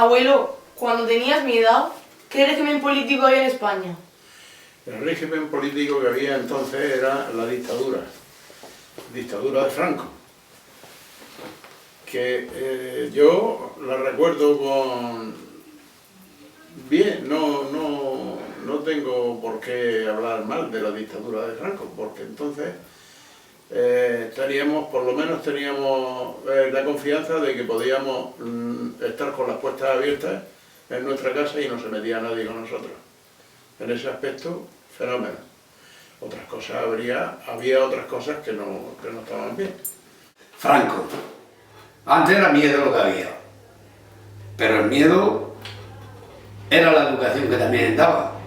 Abuelo, cuando tenías mi edad, ¿qué régimen político había en España? El régimen político que había entonces era la dictadura de Franco, que yo la recuerdo con bien, no tengo por qué hablar mal de la dictadura de Franco, porque entonces por lo menos teníamos la confianza de que podíamos estar con las puertas abiertas en nuestra casa y no se metía nadie con nosotros. En ese aspecto, fenómeno. Otras cosas había otras cosas que no estaban bien. Franco. Antes era miedo lo que había, pero el miedo era la educación que también daba.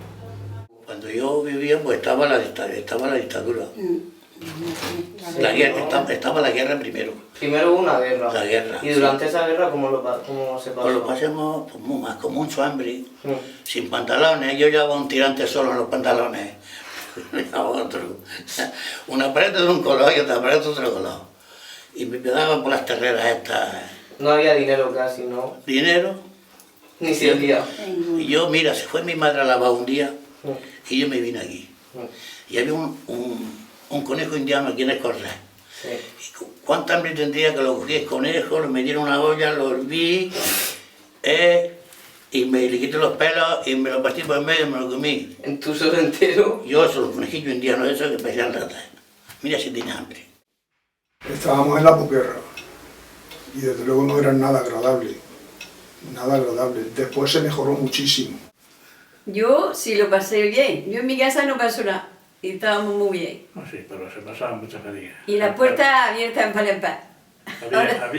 Cuando yo vivía, pues estaba la dictadura. Estaba la guerra primero. Primero hubo una guerra. La guerra. ¿Y durante esa guerra cómo se pasó? Pues lo pasamos con mucho hambre, sin pantalones. Yo llevaba un tirante solo en los pantalones. Otro. Una pared de un color y otra pared de otro color. Y me daban por las terreras estas. No había dinero casi, ¿no? Dinero. Ni servía. Y yo, mira, se fue mi madre a lavar un día y yo me vine aquí. Y había un conejo indiano aquí en el corral. Sí. Y cuánta hambre tendría que lo cogí el conejo, lo metí en una olla, lo herví, y le quité los pelos y me lo partí por el medio y me lo comí. ¿En tu solo entero? Yo, esos los conejillos indianos esos que parecían ratas. Mira si tenía hambre. Estábamos en la posguerra y desde luego no era nada agradable, nada agradable. Después se mejoró muchísimo. Yo sí lo pasé bien, yo en mi casa no pasó nada y estábamos muy bien. No, sí, pero se pasaban muchas medidas. Y la puerta abierta en par en par.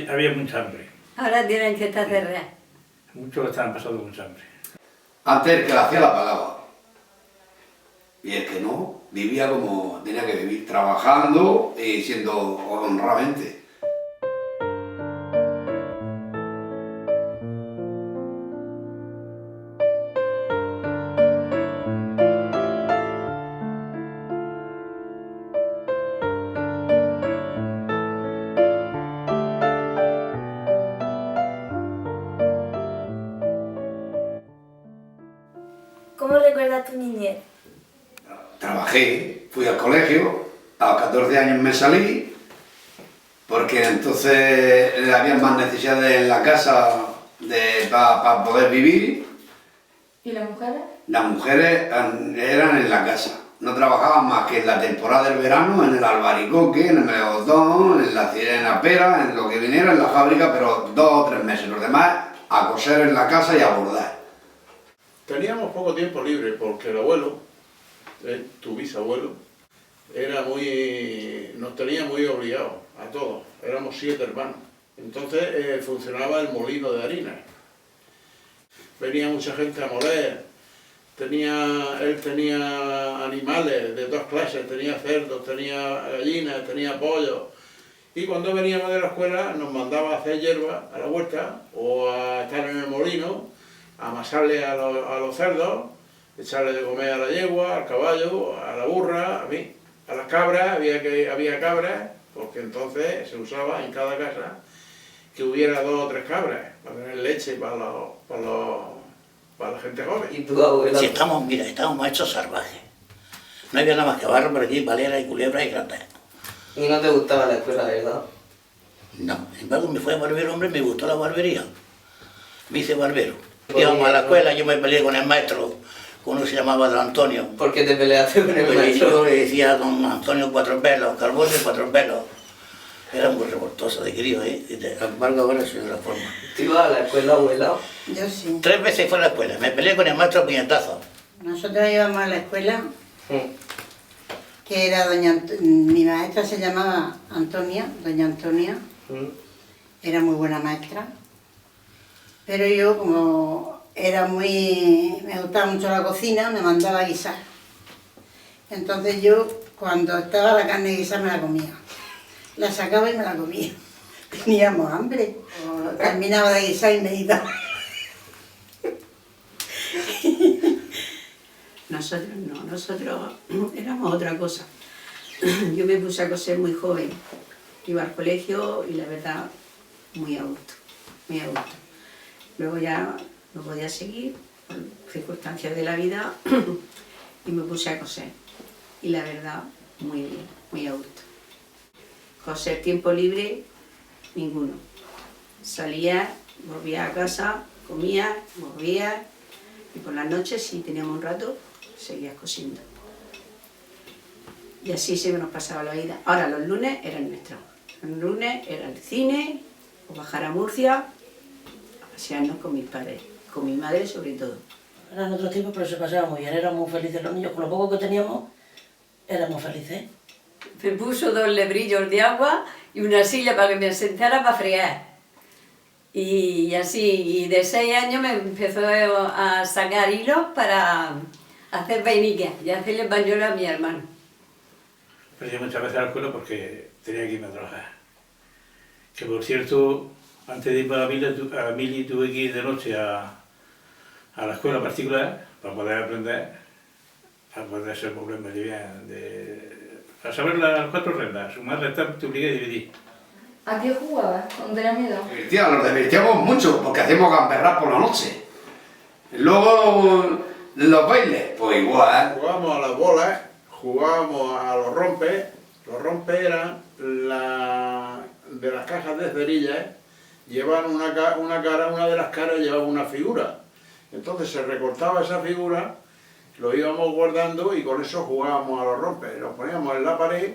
Había mucha hambre. Ahora tienen que estar cerradas. Muchos estaban pasando mucha hambre. Antes el que la hacía la pagaba. Y el que no, vivía como tenía que vivir, trabajando y siendo honradamente. ¿Cómo recuerdas tu niñez? Trabajé, fui al colegio, a los 14 años me salí, porque entonces había más necesidades en la casa para poder vivir. ¿Y las mujeres? Las mujeres eran en la casa, no trabajaban más que en la temporada del verano, en el albaricoque, en el melocotón, en la pera, en lo que viniera en la fábrica, pero 2 o 3 meses. Los demás a coser en la casa y a bordar. Teníamos poco tiempo libre porque el abuelo, tu bisabuelo, nos tenía muy obligados a todos. Éramos 7 hermanos. Entonces funcionaba el molino de harina. Venía mucha gente a moler. Él tenía animales de 2 clases, tenía cerdos, tenía gallinas, tenía pollos. Y cuando veníamos de la escuela nos mandaba a hacer hierba a la huerta o a estar en el molino, a amasarle a los cerdos, echarle de comer a la yegua, al caballo, a la burra, a las cabras, había cabras, porque entonces se usaba en cada casa que hubiera 2 o 3 cabras para tener leche para la gente joven. ¿Y tu abuela? Si estábamos hechos salvajes. No había nada más que barro por aquí, baleras y culebras y ratas. ¿Y no te gustaba la escuela, verdad? No, sin embargo me fui a barbero, hombre, me gustó la barbería. Me hice barbero. Íbamos a la escuela, yo me peleé con el maestro, uno se llamaba Don Antonio. ¿Por qué te peleaste con el Pues maestro? yo le decía a Don Antonio 4 pelos, Carbone 4 pelos. Era muy revoltoso de crío, Sin embargo ahora soy de otra forma. ¿Tú ibas a la escuela, abuela? Yo sí. 3 veces fue a la escuela, me peleé con el maestro a puñetazos. Nosotros íbamos a la escuela, que era mi maestra se llamaba Antonia, doña Antonia, era muy buena maestra, pero yo como me gustaba mucho la cocina, me mandaba a guisar. Entonces yo, cuando estaba la carne guisada, me la comía. La sacaba y me la comía. Teníamos hambre, terminaba de guisar y me iba. Nosotros no, nosotros éramos otra cosa. Yo me puse a coser muy joven, iba al colegio y la verdad, muy a gusto, muy a gusto. Luego ya no podía seguir, por circunstancias de la vida, y me puse a coser. Y la verdad, muy bien, muy a gusto. Coser tiempo libre, ninguno. Salía, volvía a casa, comía, volvía, y por las noches, si teníamos un rato, seguías cosiendo. Y así se nos pasaba la vida. Ahora los lunes eran nuestros. Los lunes era el cine, o bajar a Murcia, a pasearnos con mis padres, con mi madre sobre todo. Eran otros tiempos, pero se pasaba muy bien, éramos muy felices los niños, con lo poco que teníamos, éramos felices. Me puso 2 lebrillos de agua y una silla para que me sentara para fregar. Y así, y de 6 años me empezó a sacar hilos para hacer vainiquas y hacerle pañuelos a mi hermano. Perdí muchas veces a la escuela porque tenía que irme a trabajar. Que por cierto, antes de irme a Mili tuve que ir de noche a la escuela particular para poder aprender, para poder ser problema de bien, para saber las 4 reglas, sumar, restar, multiplicar y dividir. ¿A qué jugabas cuando tenías miedo? Tía, nos divertíamos mucho porque hacíamos gamberras por la noche. Luego, los bailes, pues igual. Jugábamos a las bolas, jugábamos a los rompes. Los rompes eran de las cajas de cerillas, llevaban una de las caras llevaba una figura. Entonces se recortaba esa figura, lo íbamos guardando y con eso jugábamos a los rompes. Los poníamos en la pared,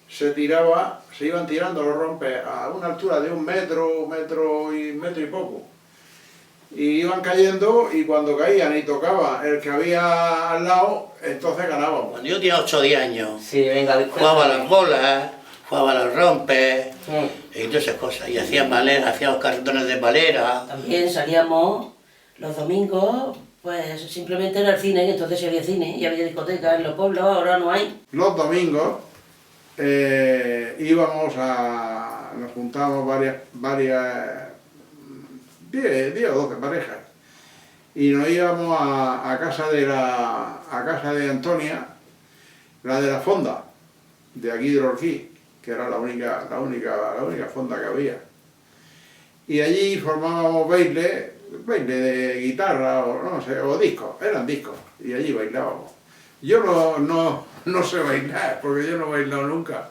se iban tirando los rompes a una altura de 1 metro, metro y poco. Y iban cayendo y cuando caían y tocaba el que había al lado, entonces ganábamos. Cuando yo tenía 8 o 10 años, Sí, venga, jugaba a las bolas, jugaba a los rompes y todas esas cosas. Y hacía los cartones de palera. También salíamos los domingos, pues simplemente era el cine, y entonces había cine y había discotecas en los pueblos, ahora no hay. Los domingos nos juntábamos varias 10 o 12 parejas y nos íbamos a casa de Antonia, la de la fonda, de aquí de Orquí, que era la única fonda que había. Y allí formábamos baile de guitarra o no sé, o discos, eran discos, y allí bailábamos. Yo no sé bailar, porque yo no he bailado nunca.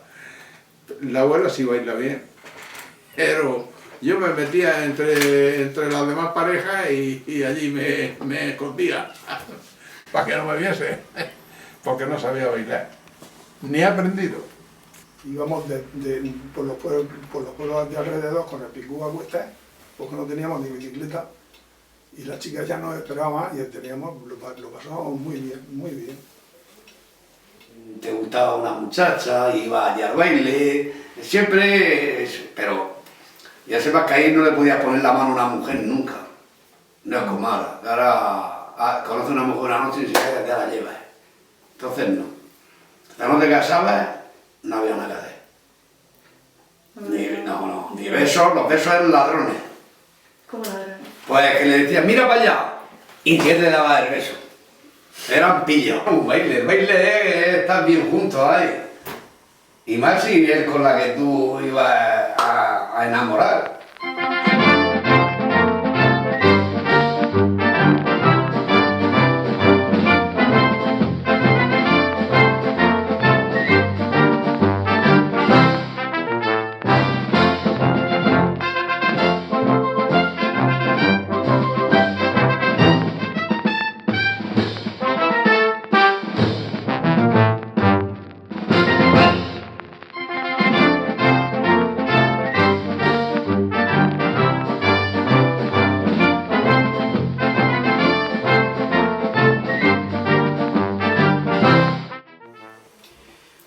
La abuela sí baila bien, pero yo me metía entre las demás parejas y allí me escondía para que no me viese, porque no sabía bailar, ni he aprendido. Íbamos por los pueblos de alrededor con el picú a cuestas, porque no teníamos ni bicicleta, y las chicas ya nos esperaban y lo pasábamos muy bien, muy bien. Te gustaba una muchacha, iba allá al baile, siempre, pero ya sepas que ahí no le podías poner la mano a una mujer nunca. No es como ahora conoce a una mujer una noche y si ya la llevas. Entonces no. Hasta no te casabas, no había nada que hacer. Ni besos, los besos eran ladrones. ¿Cómo ladrones? Pues que le decías, mira para allá, y ¿quién le daba el beso? Eran pillos. El baile es estar bien juntos ahí. Y más si es con la que tú ibas a enamorar.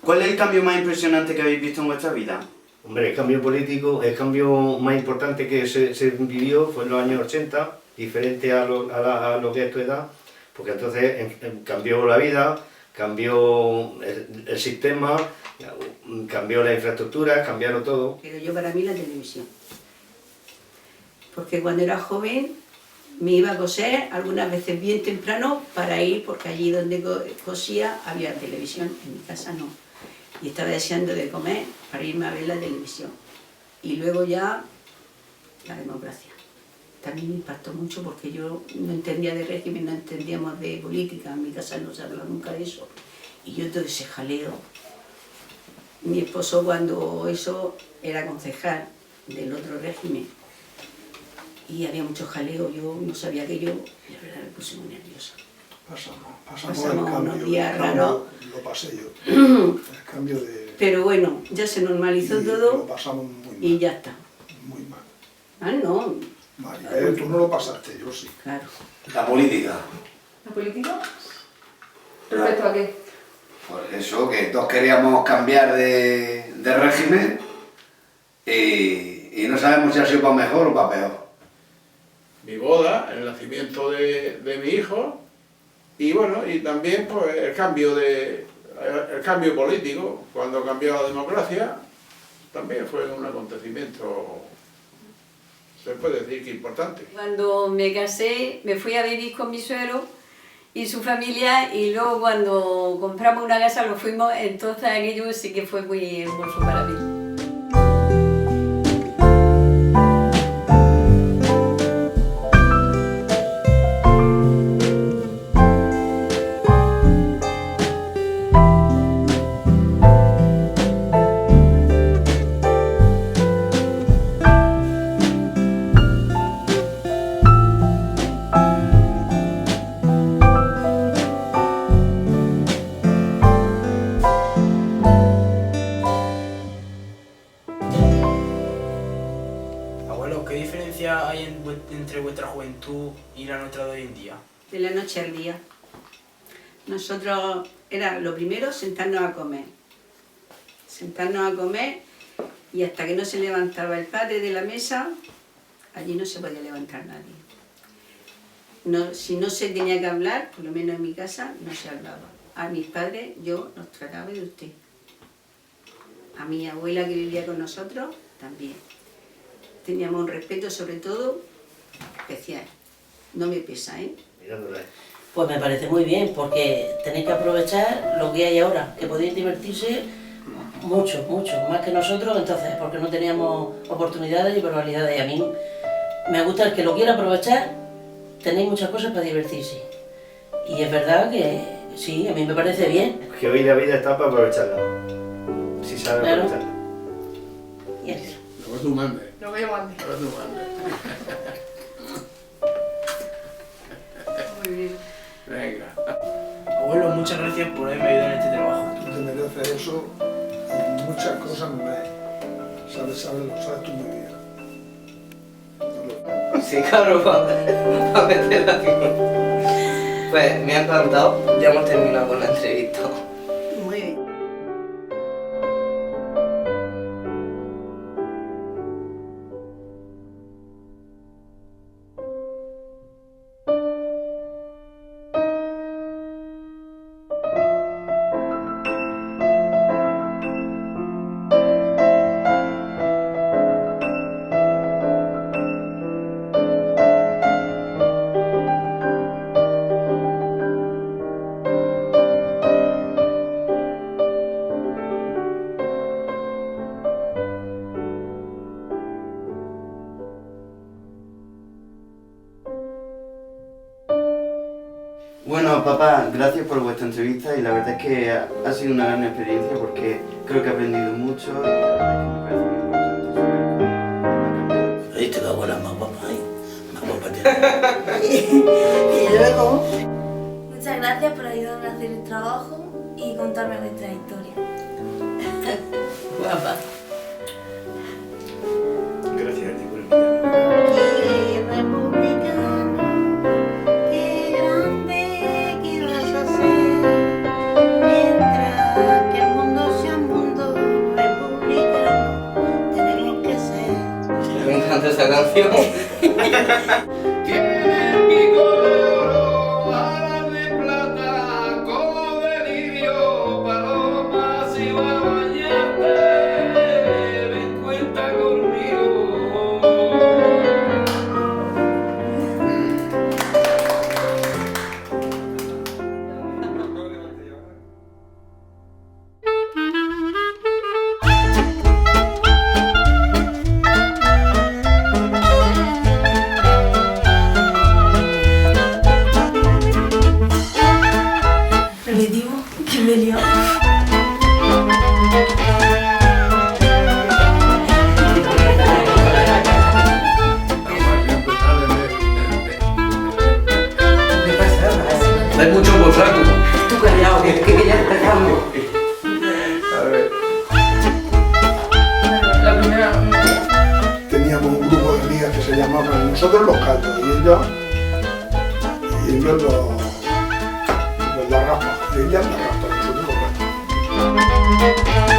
¿Cuál es el cambio más impresionante que habéis visto en vuestra vida? Hombre, el cambio político, el cambio más importante que se vivió fue en los años 80, diferente a lo que es tu edad, porque entonces cambió la vida, cambió el sistema, cambió la infraestructura, cambiaron todo. Pero yo para mí la televisión. Porque cuando era joven me iba a coser, algunas veces bien temprano, para ir, porque allí donde cosía había televisión, en mi casa no. Y estaba deseando de comer para irme a ver la televisión. Y luego ya la democracia. también me impactó mucho porque yo no entendía de régimen, no entendíamos de política, en mi casa no se habla nunca de eso. Y yo todo ese jaleo, mi esposo cuando eso era concejal del otro régimen y había mucho jaleo, yo no sabía que yo, la verdad me puse muy nerviosa. Pasamos el cambio, unos días raros. Lo pasé yo, el cambio de... Pero bueno, ya se normalizó todo lo pasamos muy mal. Y ya está. Muy mal. Ah, no. Maribel, tú no lo pasaste, yo sí. Claro. La política. ¿La política? ¿Respecto a qué? Pues eso, que todos queríamos cambiar de régimen y no sabemos si ha sido para mejor o para peor. Mi boda, el nacimiento de mi hijo y bueno, y también pues el cambio político, cuando cambió la democracia, también fue un acontecimiento, se puede decir que importante. Cuando me casé, me fui a vivir con mi suegro y su familia, y luego cuando compramos una casa lo fuimos, entonces aquello sí que fue muy hermoso para mí. ¿Qué diferencia hay entre vuestra juventud y la nuestra de hoy en día? De la noche al día. Nosotros era lo primero sentarnos a comer. Sentarnos a comer y hasta que no se levantaba el padre de la mesa, allí no se podía levantar nadie. No, si no se tenía que hablar, por lo menos en mi casa, no se hablaba. A mis padres yo los trataba de usted. A mi abuela que vivía con nosotros, también. Teníamos un respeto sobre todo especial. No me pesa, ¿eh? Pues me parece muy bien, porque tenéis que aprovechar lo que hay ahora, que podéis divertirse mucho, mucho, más que nosotros, entonces, porque no teníamos oportunidades y probabilidades. Y a mí me gusta el que lo quiera aprovechar, tenéis muchas cosas para divertirse. Y es verdad que sí, a mí me parece bien. Que hoy la vida está para aprovecharla, si sabes aprovecharla. Y eso. Lo que tú mandes. Lo que yo mande. Lo que tú mandes. Muy bien. Venga. Abuelo, muchas gracias por haberme ayudado en este trabajo. Tú te mereces eso y muchas cosas más. Lo sabes tú muy bien. Sí, claro, para meter la firma. Pues me ha encantado, ya hemos terminado con la entrevista. Muy bien. Bueno, papá, gracias por vuestra entrevista y la verdad es que ha sido una gran experiencia porque creo que he aprendido mucho y la verdad es que me parece muy importante saber cómo... ¿Viste que abuela más guapa ahí? Más guapa Y luego... Muchas gracias por ayudarme a hacer el trabajo y contarme vuestra historia. Guapa. Gracias a ti por invitarme. Qué republicano, qué grande que vas a ser. Mientras que el mundo sea un mundo republicano, tenemos que ser. Me encanta esa canción. Tiene el pico de oro, alas de plata, como delirio, palomas y va a bañarte, ven cuenta conmigo. Hay mucho por saco. Tú callado, que ya empezamos. A ver. La primera. Teníamos un grupo de amigas que se llamaban nosotros los caldos y ellos los garrafas, y ellas las raspas, nosotros los gatos.